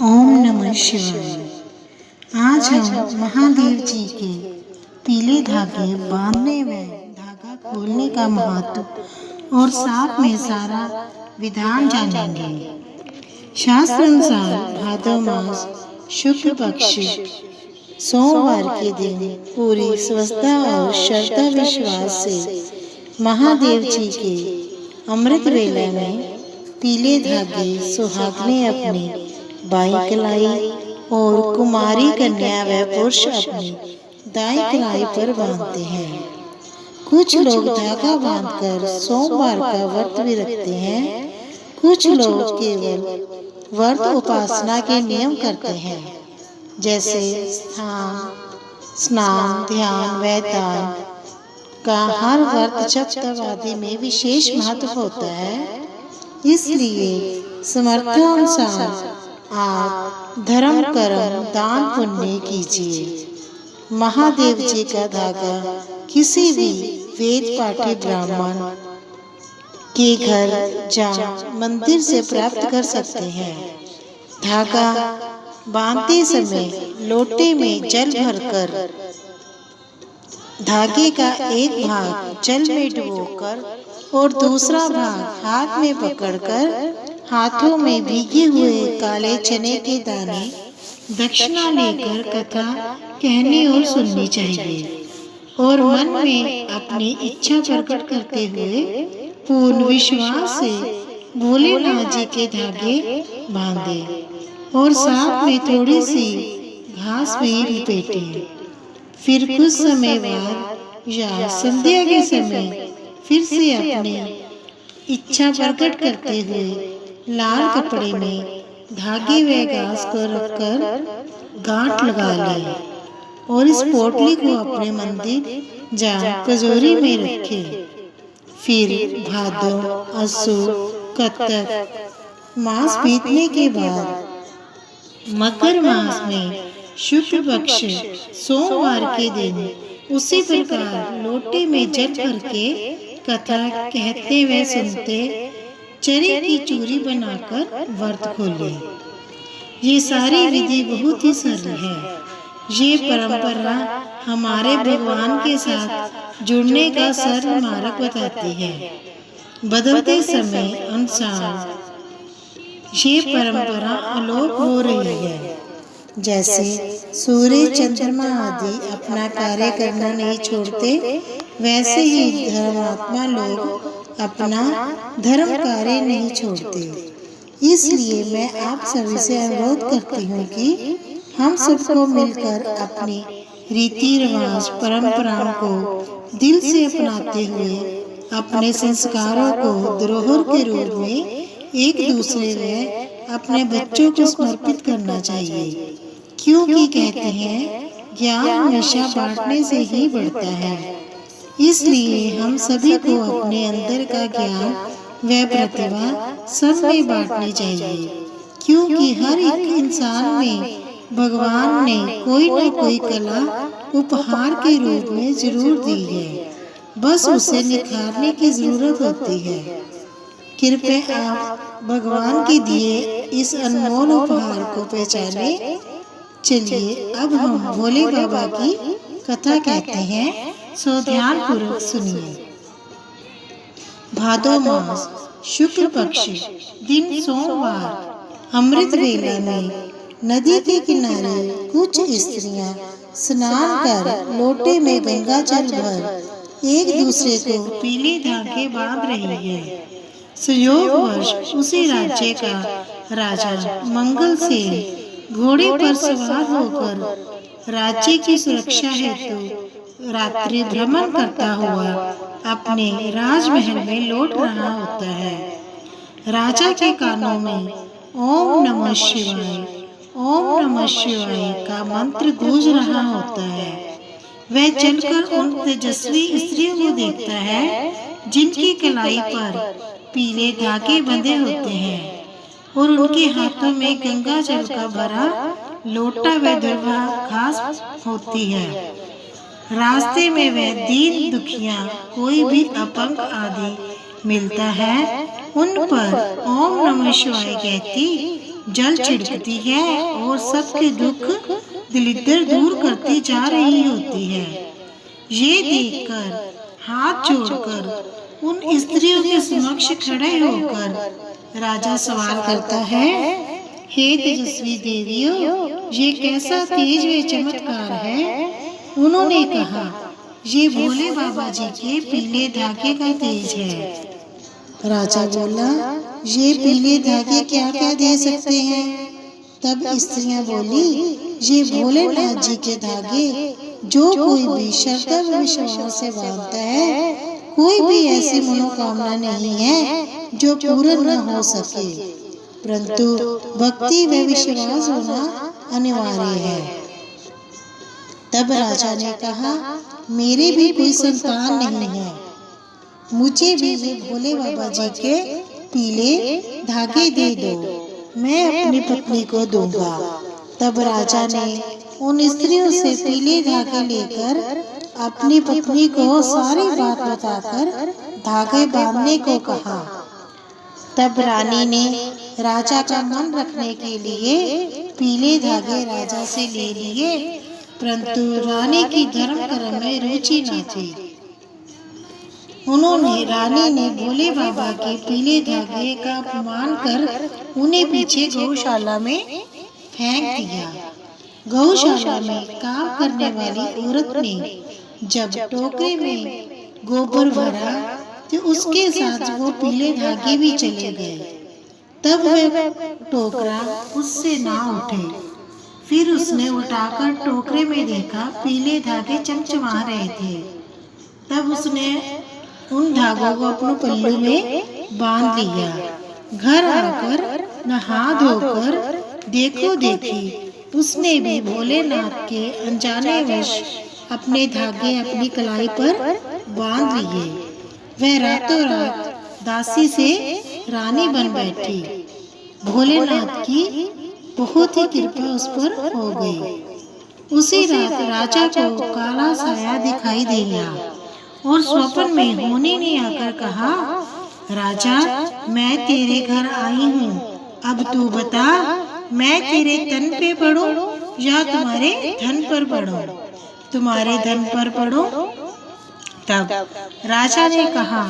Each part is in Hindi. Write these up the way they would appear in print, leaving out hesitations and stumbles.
ओम नमः शिवाय। आज हम महादेव जी के पीले धागे बांधने में धागा खोलने का महत्व और साथ में सारा विधान जानेंगे। शास्त्र अनुसार भादव मास शुक्ल पक्ष सोमवार के दिन पूरी स्वस्थता और श्रद्धा विश्वास से महादेव जी के अमृत वेला में पीले धागे सुहागने अपनी बाई कलाई और कुमारी कन्या व पुरुष अपनी दाई कलाई पर बांधते हैं। कुछ लोग धागा बांधकर सोमवार का व्रत भी रखते हैं। कुछ लोग केवल व्रत उपासना के नियम करते हैं, जैसे स्नान, ध्यान व दान का हर व्रत जप तप आदि में विशेष महत्व होता है। इसलिए समर्थानुसार आप धर्म कर्म दान पुण्य कीजिए। महादेव जी का धागा किसी भी वेद पाठी ब्राह्मण के घर या मंदिर से प्राप्त कर सकते हैं। धागा बांधते समय लोटे में जल भरकर धागे का एक भाग जल में डुबोकर और दूसरा भाग हाथ में पकड़कर हाथों में भीगे हुए काले चने के दाने दक्षिणा लेकर कथा कहनी और सुननी चाहिए और मन में अपनी इच्छा प्रकट करते हुए पूर्ण विश्वास से भोलेनाथ जी के धागे बांधे और साथ में थोड़ी सी घास भी लपेटे। फिर कुछ समय बाद या संध्या के समय फिर से अपनी इच्छा प्रकट करते हुए लाल कपड़े में धागे व घास को रखकर गांठ लगा ले और इस पोटली को अपने मंदिर या कजोरी में रखे। फिर भादो असु कत्तक मास बीतने के बाद मकर मास में शुक्ल पक्ष सोमवार के दिन उसी प्रकार लोटे में जल भर के कथा कहते व सुनते चरे की चूरी बनाकर व्रत खोले। ये सारी विधि बहुत ही सरल है। ये परंपरा हमारे भगवान के साथ जुड़ने का सरल मार्ग बताती है। बदलते समय अनुसार ये परंपरा अलोप हो रही है। जैसे सूर्य चंद्रमा आदि अपना कार्य करना नहीं छोड़ते, वैसे ही धर्मात्मा लोग अपना धर्म कार्य नहीं छोड़ते। इसलिए मैं आप सभी से अनुरोध करती हूँ कि हम सबको मिलकर अपनी रीति रिवाज परंपराओं को दिल से अपनाते हुए अपने संस्कारों को धरोहर के रूप में एक दूसरे में अपने बच्चों को समर्पित करना चाहिए, क्योंकि कहते हैं ज्ञान हमेशा बांटने से ही बढ़ता है। इसलिए हम सभी को अपने अंदर का ज्ञान व प्रतिभा सब में बांटनी चाहिए, क्योंकि हर एक इंसान में भगवान ने कोई न कोई कला उपहार के रूप में जरूर दी है, बस उसे निखारने की जरूरत होती है। कृपया आप भगवान के दिए इस अनमोल उपहार को पहचाने। चलिए अब हम भोले बाबा की कथा कहते हैं, सो ध्यान पूर्वक सुनिए। भादो मास शुक्ल पक्ष दिन सोमवार अमृत वेला में नदी के किनारे कुछ स्त्रियां स्नान कर लोटे में गंगा जल भर एक दूसरे को पीले धागे बांध रही है। संयोगवश उसी राज्य का राजा मंगल सेन घोड़े पर सवार होकर राज्य की सुरक्षा हेतु रात्रि भ्रमण करता हुआ अपने राजमहल में लौट रहा होता है। राजा के कानों में ओम नमः शिवाय का मंत्र गूंज रहा होता है। वह चलकर उन तेजस्वी स्त्रियों को देखता है जिनकी कलाई पर पीले धागे बंधे होते हैं और उनके हाथों में गंगा जल का भरा लोटा व दुर्वा घास होती है। रास्ते में वह दीन दुखिया कोई भी अपंग आदि मिलता है, उन पर ओम नमः शिवाय कहती जल छिड़कती है और सबके दुख दलिद्र दूर करती जा रही होती है। ये देखकर हाथ जोड़कर उन स्त्रियों के समक्ष खड़े होकर राजा सवाल करता है, हे तेजस्वी देवियों, ये कैसा तेज व चमत्कार है। उन्होंने कहा, ये भोले बाबा जी के पीले धागे का तेज है। राजा बोला, ये पीले धागे क्या क्या दे सकते हैं। तब स्त्रियां बोली, ये भोलेनाथ जी के धागे जो कोई भी श्रद्धा व विश्वास से बांधता है, कोई भी ऐसी मनोकामना नहीं है जो पूर्ण न हो सके, परंतु भक्ति व विश्वास होना अनिवार्य है। तब राजा ने कहा, मेरे भी कोई संतान नहीं है, मुझे भी वे भोले बाबा जी के पीले धागे दे दो, मैं अपनी पत्नी को दूंगा। तब राजा ने उन स्त्रियों से पीले धागे लेकर अपनी पत्नी को सारी बात बताकर धागे बांधने को कहा। तब रानी ने राजा का मन रखने के लिए पीले धागे राजा से ले लिए, परंतु रानी की धर्म कर्म में रुचि न थी। रानी ने भोले बाबा के पीले धागे का अपमान कर उन्हें पीछे गौशाला में फेंक दिया। गौशाला में काम करने वाली औरत ने जब टोकरे में गोबर भरा तो उसके साथ वो पीले धागे भी चले गए। तब वह टोकरा उससे ना उठे। फिर उसने उठाकर टोकरे में देखा, पीले धागे चमचमा रहे थे। तब उसने उन धागों को अपने पल्लू में बांध लिया। घर आकर नहा धोकर देखो देखी उसने भी भोलेनाथ के अनजाने वश अपने धागे अपनी कलाई पर बांध लिए। वह रातों रात दासी से रानी बन बैठी। भोलेनाथ की बहुत ही कृपा उस पर हो गई। उसी रात राजा को काला साया दिखाई दिया और स्वप्न में होनी ने आकर कहा, राजा, मैं तेरे घर आई हूँ, अब तू बता, मैं तेरे तन पे पढ़ूं या तुम्हारे धन पर पढ़ूं? तुम्हारे धन पर पढ़ूं। तब राजा ने कहा,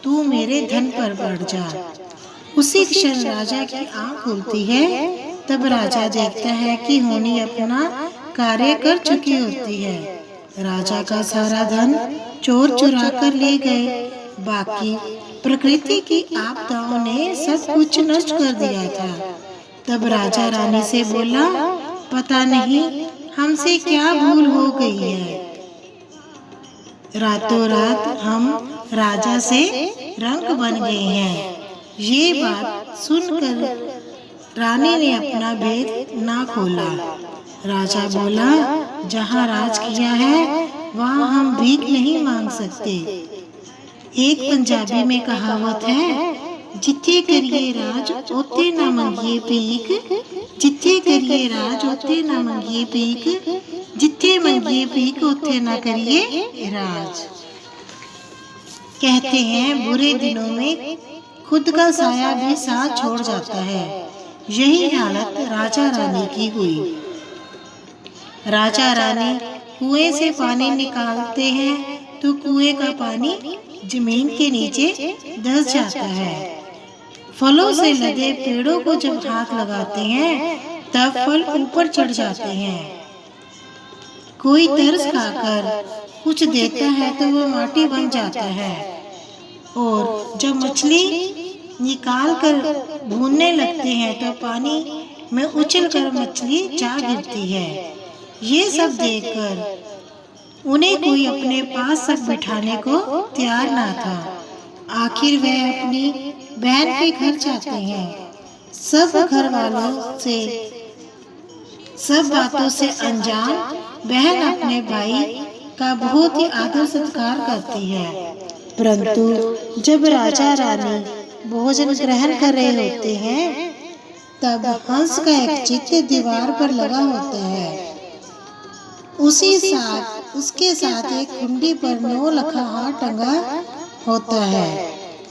तू मेरे धन पर पढ़ जा। उसी क्षण राजा की आंख खुलती है। तब राजा देखता है कि होनी अपना कार्य कर चुकी होती है। राजा का सारा धन चोर चुरा कर ले गए। बाकी प्रकृति की आपदाओं ने सब कुछ नष्ट कर दिया था। तब राजा रानी से बोला, पता नहीं हमसे क्या भूल हो गई है। रातों रात हम राजा से रंग बन गए हैं। ये बात सुनकर रानी ने अपना भेद ना खोला। राजा बोला, जहाँ राज किया है वहाँ हम भीख नहीं मांग सकते। एक पंजाबी में कहावत है, जिथे करिए राज ओते ना मंगिए भीख, जिथे करिए राज ओते ना मंगिए भीख, जिथे मंगिए भीख ओते ना करिए राज। कहते हैं बुरे दिनों में खुद का साया भी साथ छोड़ जाता है। यही हालत राजा रानी की हुई। राजा रानी कुएं से पानी निकालते हैं तो कुएं का पानी जमीन के नीचे धंस जाता है। फलों से लदे पेड़ों को जब हाथ लगाते हैं तब फल ऊपर चढ़ जाते हैं। कोई तरस खाकर कुछ देता है तो वो माटी बन जाता है। और जब मछली निकाल कर भूनने लगते हैं तो पानी में उछलकर मछली जा गिरती है। ये सब देखकर उन्हें कोई अपने पास तक बिठाने को तैयार ना था। आखिर वह अपनी बहन के घर जाते हैं। सब घर वालों से सब बातों से अनजान बहन अपने भाई का बहुत ही आदर सत्कार करती है। परंतु जब राजा रानी भोजन ग्रहण कर रहे होते हैं तब हंस का एक चित्र दीवार पर लगा होता है। उसके साथ एक कुंडी पर 9 लखा हार टंगा होता है।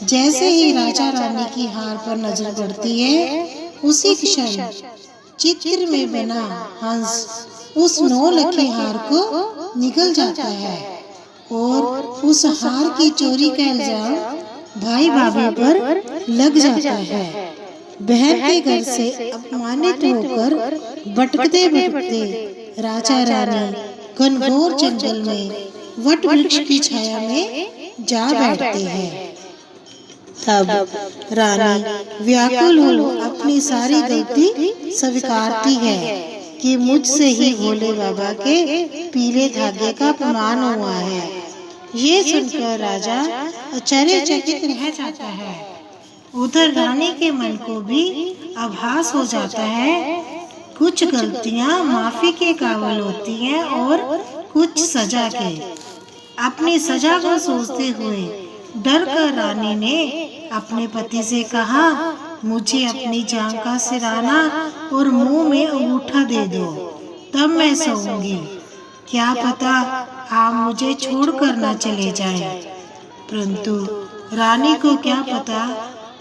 जैसे ही राजा रानी की हार पर नजर पड़ती है उसी क्षण चित्र में बना हंस उस 9 लखे हार को निगल जाता है और उस हार की चोरी का इल्जाम भाई भाभी पर लग जाता है। बहन के घर से अपमानित होकर भटकते भटकते राजा रानी घनघोर जंगल में वट वृक्ष की छाया में जा बैठते हैं। तब रानी व्याकुल हो अपनी सारी गलती स्वीकारती है कि मुझसे ही भोले बाबा के पीले धागे का अपमान हुआ है। ये सुनकर राजा आश्चर्यचकित रह जाता है। उधर रानी के मन को भी आभास हो जाता है कुछ गलतियां माफी के काबिल होती हैं और कुछ सजा के। अपनी सजा को सोचते हुए डर कर रानी ने अपने पति से कहा, मुझे अपनी जान का सिराना और मुंह में अंगूठा दे दो, तब मैं सोऊंगी। क्या पता आप मुझे छोड़कर न चले जाएं। परंतु रानी को क्या पता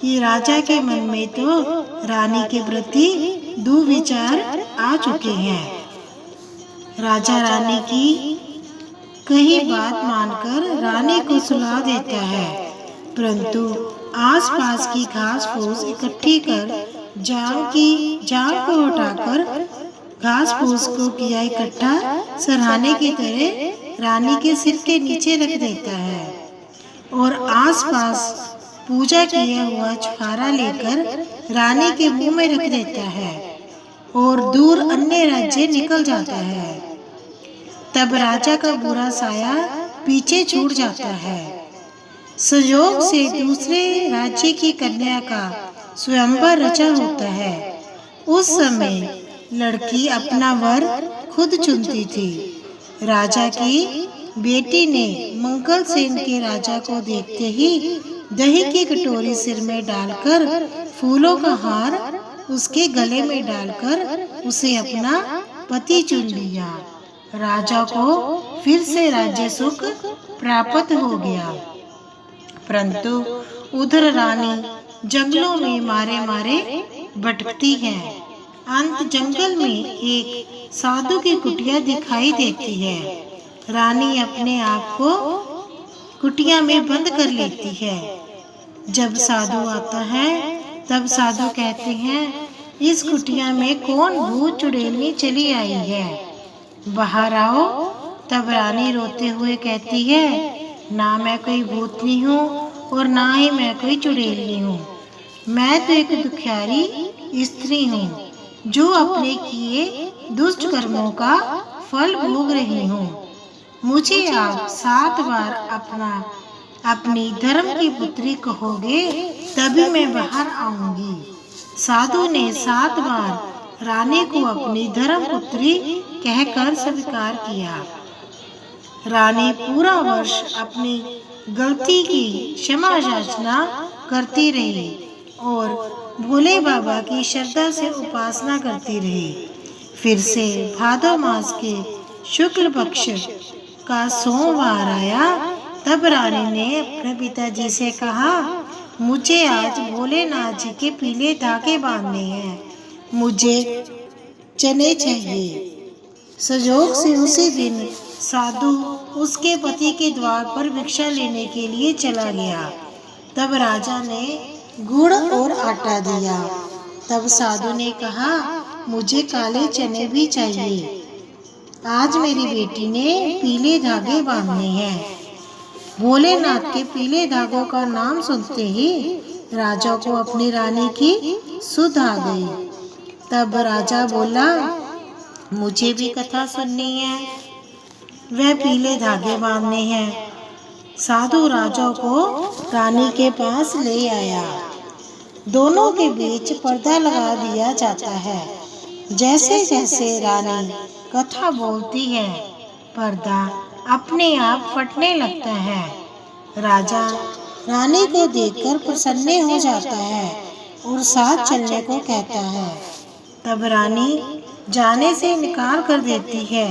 कि राजा के मन में तो रानी के प्रति दुविचार आ चुके हैं। राजा रानी की कही बात मानकर रानी को सुला देता है, परंतु आसपास की घास फूस इकट्ठी कर जांग को उठाकर घास फूस को किया इकट्ठा सरहाने की तरह रानी के सिर के नीचे रख देता है और आसपास पूजा किया हुआ छुहारा लेकर रानी के मुंह में रख देता है और दूर अन्य राज्य निकल जाता है। तब राजा का बुरा साया पीछे छूट जाता है। संयोग से दूसरे राज्य की कन्या का स्वयंवर रचा होता है। उस समय लड़की अपना वर खुद चुनती थी। राजा की बेटी ने मंगल सेन के राजा को देखते ही दही की कटोरी सिर में डालकर फूलों का हार उसके गले में डालकर उसे अपना पति चुन लिया। राजा को फिर से राज्य सुख प्राप्त हो गया। परंतु उधर रानी जंगलों में मारे मारे भटकती है। अंत जंगल में एक साधु की कुटिया दिखाई देती है। रानी अपने आप को कुटिया में बंद कर लेती है। जब साधु आता है तब साधु कहते हैं, इस कुटिया में कौन भूत चुड़ैलनी चली आई है, बाहर आओ। तब रानी रोते हुए कहती है, ना मैं कोई भूतनी हूँ और ना ही मैं कोई चुड़ैलनी हूँ। मैं तो एक दुखियारी स्त्री हूँ जो अपने किए दुष्ट कर्मों का फल भोग रही हूँ। मुझे आप 7 बार अपनी धर्म की पुत्री कहोगे तभी मैं बाहर आऊंगी। साधु ने 7 बार रानी को अपनी धर्म पुत्री कहकर स्वीकार किया। रानी पूरा वर्ष अपनी गलती की क्षमा याचना करती रही और भोले बाबा की श्रद्धा से उपासना करती रही। फिर से भादो मास के शुक्ल पक्ष का सोमवार आया। तब रानी ने अपने पिताजी से कहा, मुझे आज भोलेनाथ जी के पीले धागे बांधने हैं, मुझे चने चाहिए। संयोग से उसी दिन साधु उसके पति के द्वार पर भिक्षा लेने के लिए चला गया। तब राजा ने गुड़ और आटा दिया। तब साधु ने कहा, मुझे काले चने भी चाहिए, आज मेरी बेटी ने पीले धागे बांधने हैं। भोलेनाथ के पीले धागों का नाम सुनते ही राजा को अपनी रानी की सुध आ गई। तब राजा बोला, मुझे भी कथा सुननी है, वह पीले धागे बांधने हैं। साधु राजा को रानी के पास ले आया। दोनों के बीच पर्दा लगा दिया जाता है। जैसे जैसे रानी कथा बोलती है, पर्दा अपने आप फटने लगता है। राजा रानी को देखकर प्रसन्न हो जाता है और साथ चलने को कहता है। तब रानी जाने से इनकार कर देती है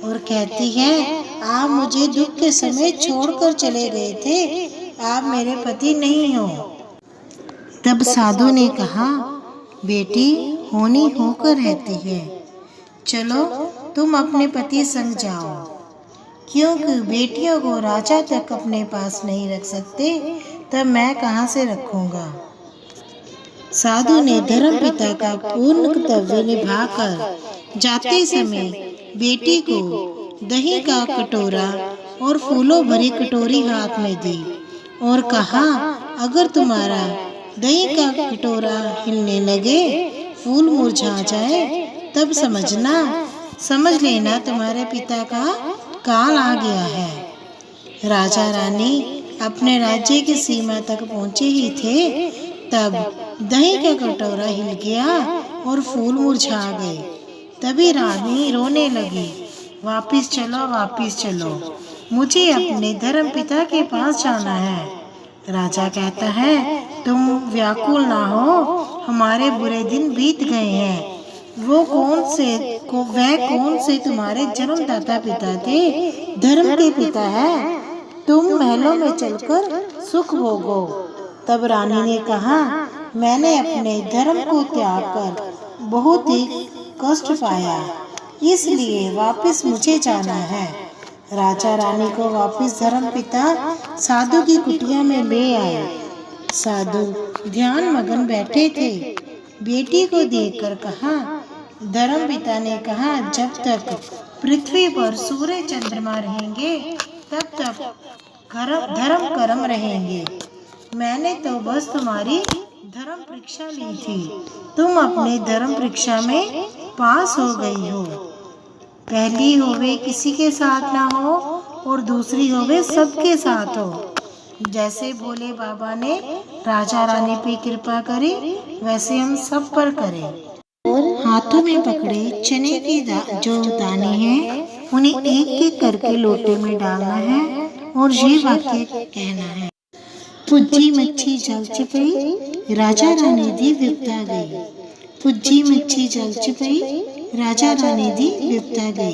और कहती है, आप मुझे दुख के समय छोड़कर चले गए थे, आप मेरे पति नहीं हो। तब साधु ने कहा, बेटी होनी होकर रहती है। चलो तुम अपने पति संग जाओ, क्योंकि बेटियों को राजा तक अपने पास नहीं रख सकते, तब मैं कहाँ से रखूँगा। साधु ने धर्मपिता का पूर्ण कर्तव्य निभाकर जाते समय बेटी को दही का कटोरा और फूलों भरी कटोरी हाथ में दी और कहा, अगर तुम्हारा दही का कटोरा हिलने लगे, फूल मुरझा जाए, तब समझ लेना तुम्हारे पिता का काल आ गया है। राजा रानी अपने राज्य की सीमा तक पहुँचे ही थे, तब दही का कटोरा हिल गया और फूल मुरझा गए। तभी रानी रोने लगी, वापिस चलो, मुझे अपने धर्म पिता के पास जाना है। राजा कहता है, तुम व्याकुल ना हो, हमारे बुरे दिन बीत गए हैं। वह कौन से तुम्हारे जन्मदाता पिता थे, धर्म के पिता है। तुम महलों में चलकर सुख भोगो। तब रानी ने कहा, मैंने अपने धर्म को त्याग कर बहुत ही कष्ट पाया, इसलिए वापस मुझे जाना है। राजा रानी को वापस धर्म पिता साधु की कुटिया में ले आए। साधु ध्यान मगन बैठे थे। बेटी को देखकर कहा, धर्म पिता ने कहा, जब तक पृथ्वी पर सूर्य चंद्रमा रहेंगे, तब तक धर्म कर्म रहेंगे। मैंने तो बस तुम्हारी धर्म परीक्षा ली थी, तुम अपने धर्म परीक्षा में पास हो गई हो। पहली होवे किसी के साथ ना हो और दूसरी होवे सबके साथ हो। जैसे भोले बाबा ने राजा रानी पे कृपा करी, वैसे हम सब पर करें। और हाथों में पकड़े चने के जो दाने हैं, उन्हें एक एक करके लोटे में डालना है और ये वाक्य कहना है, पुज्जी मच्छी जल चिपई, राजा रानी दी विपदा गई। पुज्जी मच्छी जल चिपई, राजा रानी दी विपदा गई।